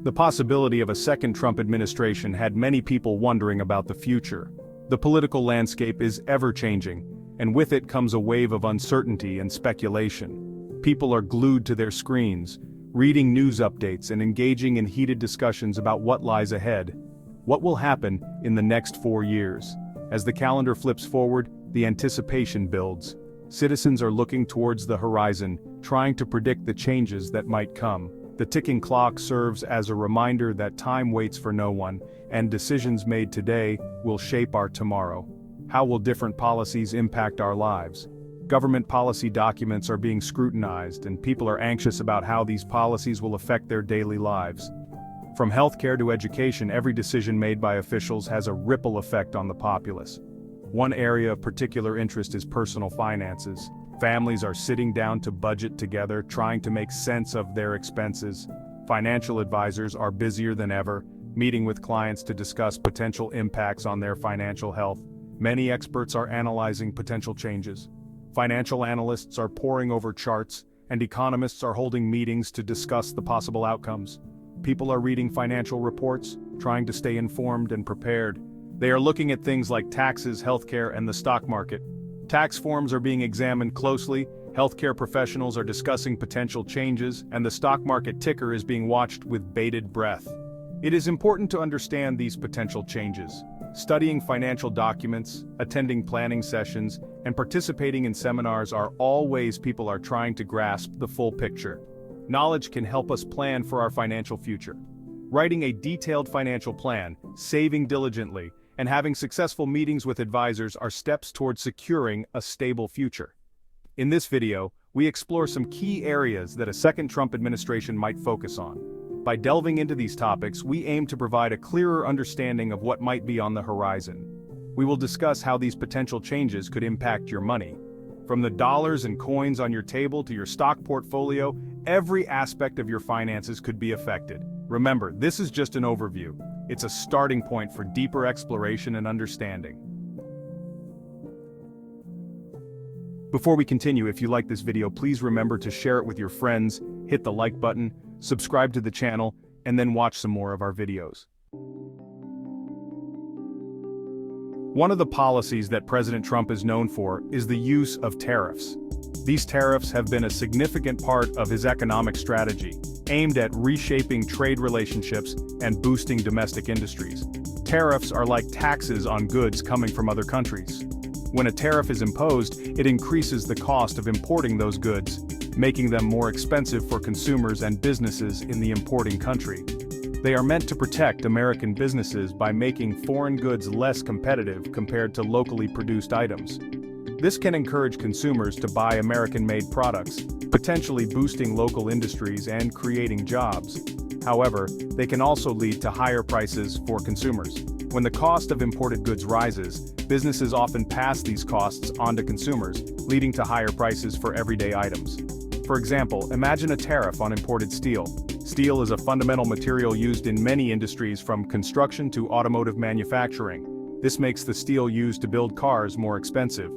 The possibility of a second Trump administration had many people wondering about the future. The political landscape is ever-changing, and with it comes a wave of uncertainty and speculation. People are glued to their screens, reading news updates and engaging in heated discussions about what lies ahead. What will happen in the next 4 years? As the calendar flips forward, the anticipation builds. Citizens are looking towards the horizon, trying to predict the changes that might come. The ticking clock serves as a reminder that time waits for no one, and decisions made today will shape our tomorrow. How will different policies impact our lives? Government policy documents are being scrutinized, and people are anxious about how these policies will affect their daily lives. From healthcare to education, every decision made by officials has a ripple effect on the populace. One area of particular interest is personal finances. Families are sitting down to budget together, trying to make sense of their expenses. Financial advisors are busier than ever, meeting with clients to discuss potential impacts on their financial health. Many experts are analyzing potential changes. Financial analysts are poring over charts, and economists are holding meetings to discuss the possible outcomes. People are reading financial reports, trying to stay informed and prepared. They are looking at things like taxes, healthcare, and the stock market. Tax forms are being examined closely, healthcare professionals are discussing potential changes, and the stock market ticker is being watched with bated breath. It is important to understand these potential changes. Studying financial documents, attending planning sessions, and participating in seminars are all ways people are trying to grasp the full picture. Knowledge can help us plan for our financial future. Writing a detailed financial plan, saving diligently, and having successful meetings with advisors are steps towards securing a stable future. In this video, we explore some key areas that a second Trump administration might focus on. By delving into these topics, we aim to provide a clearer understanding of what might be on the horizon. We will discuss how these potential changes could impact your money. From the dollars and coins on your table to your stock portfolio, every aspect of your finances could be affected. Remember, this is just an overview. It's a starting point for deeper exploration and understanding. Before we continue, if you like this video, please remember to share it with your friends, hit the like button, subscribe to the channel, and then watch some more of our videos. One of the policies that President Trump is known for is the use of tariffs. These tariffs have been a significant part of his economic strategy, aimed at reshaping trade relationships and boosting domestic industries. Tariffs are like taxes on goods coming from other countries. When a tariff is imposed, it increases the cost of importing those goods, making them more expensive for consumers and businesses in the importing country. They are meant to protect American businesses by making foreign goods less competitive compared to locally produced items. This can encourage consumers to buy American-made products, potentially boosting local industries and creating jobs. However, they can also lead to higher prices for consumers. When the cost of imported goods rises, businesses often pass these costs on to consumers, leading to higher prices for everyday items. For example, imagine a tariff on imported steel. Steel is a fundamental material used in many industries from construction to automotive manufacturing. This makes the steel used to build cars more expensive.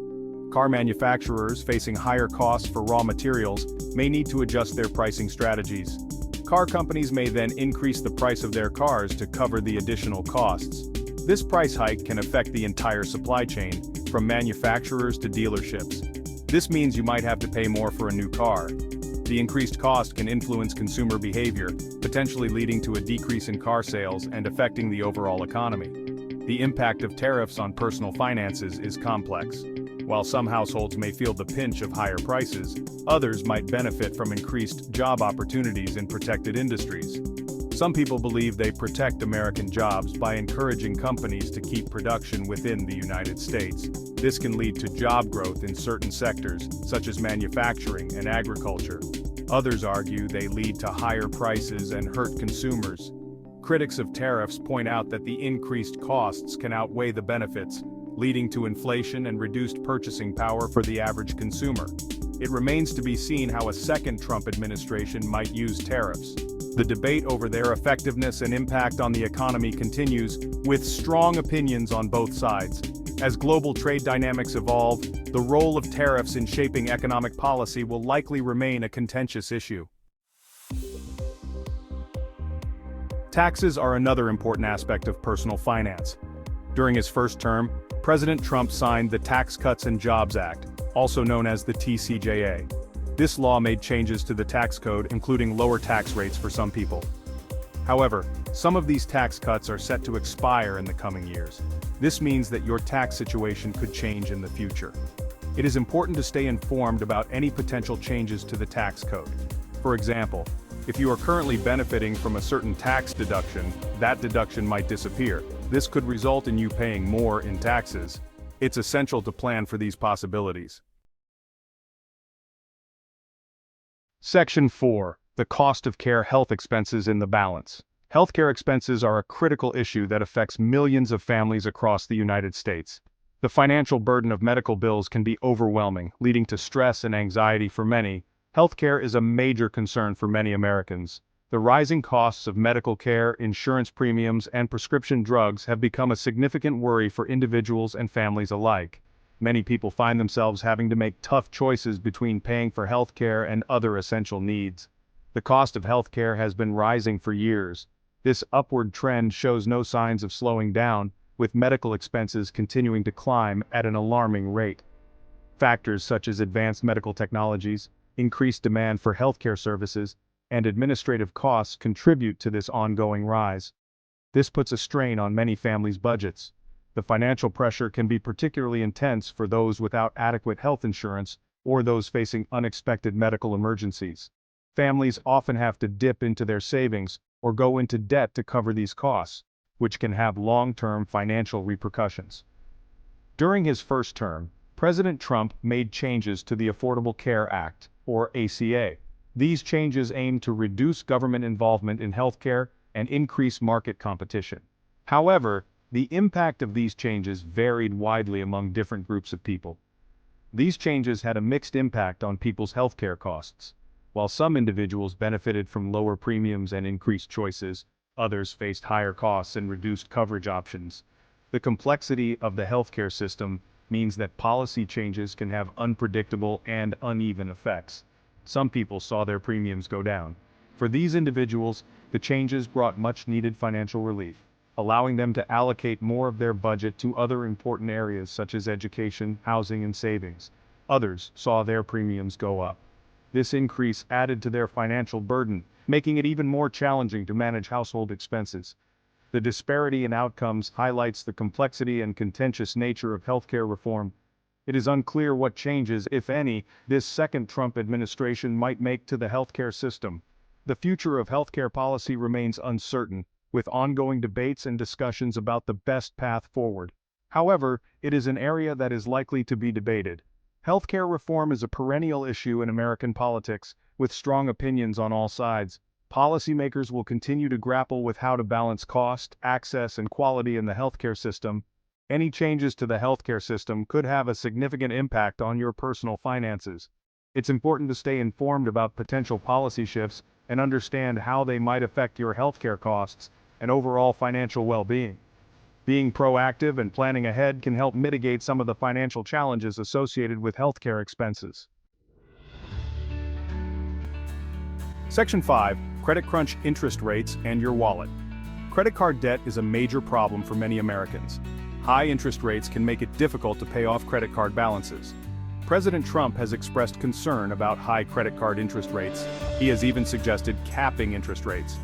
Car manufacturers facing higher costs for raw materials may need to adjust their pricing strategies. Car companies may then increase the price of their cars to cover the additional costs. This price hike can affect the entire supply chain, from manufacturers to dealerships. This means you might have to pay more for a new car. The increased cost can influence consumer behavior, potentially leading to a decrease in car sales and affecting the overall economy. The impact of tariffs on personal finances is complex. While some households may feel the pinch of higher prices, others might benefit from increased job opportunities in protected industries. Some people believe they protect American jobs by encouraging companies to keep production within the United States. This can lead to job growth in certain sectors, such as manufacturing and agriculture. Others argue they lead to higher prices and hurt consumers. Critics of tariffs point out that the increased costs can outweigh the benefits, leading to inflation and reduced purchasing power for the average consumer. It remains to be seen how a second Trump administration might use tariffs. The debate over their effectiveness and impact on the economy continues, with strong opinions on both sides. As global trade dynamics evolve, the role of tariffs in shaping economic policy will likely remain a contentious issue. Taxes are another important aspect of personal finance. During his first term, President Trump signed the Tax Cuts and Jobs Act, also known as the TCJA. This law made changes to the tax code, including lower tax rates for some people. However, some of these tax cuts are set to expire in the coming years. This means that your tax situation could change in the future. It is important to stay informed about any potential changes to the tax code. For example, if you are currently benefiting from a certain tax deduction, that deduction might disappear. This could result in you paying more in taxes. It's essential to plan for these possibilities. Section 4. The cost of care health expenses in the balance. Healthcare expenses are a critical issue that affects millions of families across the United States. The financial burden of medical bills can be overwhelming, leading to stress and anxiety for many. Healthcare is a major concern for many Americans. The rising costs of medical care, insurance premiums, and prescription drugs have become a significant worry for individuals and families alike. Many people find themselves having to make tough choices between paying for healthcare and other essential needs. The cost of healthcare has been rising for years. This upward trend shows no signs of slowing down, with medical expenses continuing to climb at an alarming rate. Factors such as advanced medical technologies, increased demand for healthcare services, and administrative costs contribute to this ongoing rise. This puts a strain on many families' budgets. The financial pressure can be particularly intense for those without adequate health insurance or those facing unexpected medical emergencies. Families often have to dip into their savings or go into debt to cover these costs, which can have long-term financial repercussions. During his first term, President Trump made changes to the Affordable Care Act, or ACA. These changes aim to reduce government involvement in healthcare and increase market competition. However, the impact of these changes varied widely among different groups of people. These changes had a mixed impact on people's healthcare costs. While some individuals benefited from lower premiums and increased choices, others faced higher costs and reduced coverage options. The complexity of the healthcare system means that policy changes can have unpredictable and uneven effects. Some people saw their premiums go down. For these individuals, the changes brought much-needed financial relief, allowing them to allocate more of their budget to other important areas such as education, housing, and savings. Others saw their premiums go up. This increase added to their financial burden, making it even more challenging to manage household expenses. The disparity in outcomes highlights the complexity and contentious nature of healthcare reform. It is unclear what changes, if any, this second Trump administration might make to the healthcare system. The future of healthcare policy remains uncertain, with ongoing debates and discussions about the best path forward. However, it is an area that is likely to be debated. Healthcare reform is a perennial issue in American politics, with strong opinions on all sides. Policymakers will continue to grapple with how to balance cost, access, and quality in the healthcare system. Any changes to the healthcare system could have a significant impact on your personal finances. It's important to stay informed about potential policy shifts and understand how they might affect your healthcare costs and overall financial well-being. Being proactive and planning ahead can help mitigate some of the financial challenges associated with healthcare expenses. Section 5. Credit crunch interest rates and your wallet. Credit card debt is a major problem for many Americans. High interest rates can make it difficult to pay off credit card balances. President Trump has expressed concern about high credit card interest rates. He has even suggested capping interest rates.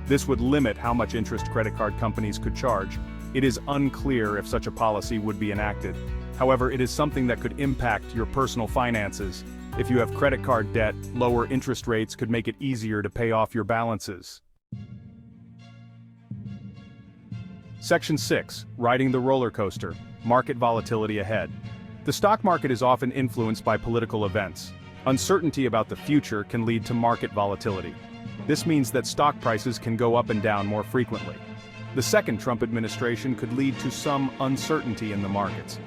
This would limit how much interest credit card companies could charge. It is unclear if such a policy would be enacted. However, it is something that could impact your personal finances. If you have credit card debt, lower interest rates could make it easier to pay off your balances. Section 6. Riding the roller coaster. Market volatility ahead. The stock market is often influenced by political events. Uncertainty about the future can lead to market volatility. This means that stock prices can go up and down more frequently. The second Trump administration could lead to some uncertainty in the markets.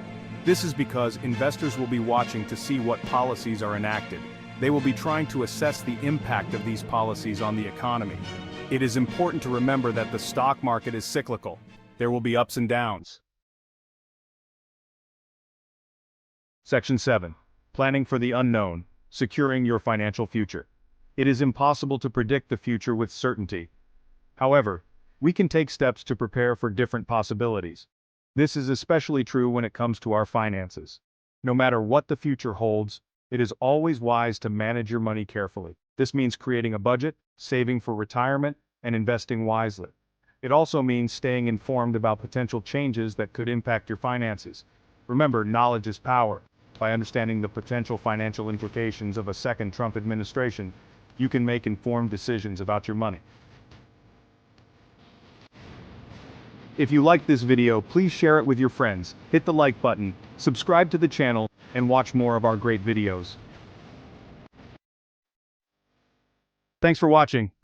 This is because investors will be watching to see what policies are enacted. They will be trying to assess the impact of these policies on the economy. It is important to remember that the stock market is cyclical. There will be ups and downs. Section 7. Planning for the unknown. Securing your financial future. It is impossible to predict the future with certainty. However, we can take steps to prepare for different possibilities. This is especially true when it comes to our finances. No matter what the future holds, it is always wise to manage your money carefully. This means creating a budget, saving for retirement, and investing wisely. It also means staying informed about potential changes that could impact your finances. Remember, knowledge is power. By understanding the potential financial implications of a second Trump administration, you can make informed decisions about your money. If you liked this video, please share it with your friends, hit the like button, subscribe to the channel, and watch more of our great videos. Thanks for watching.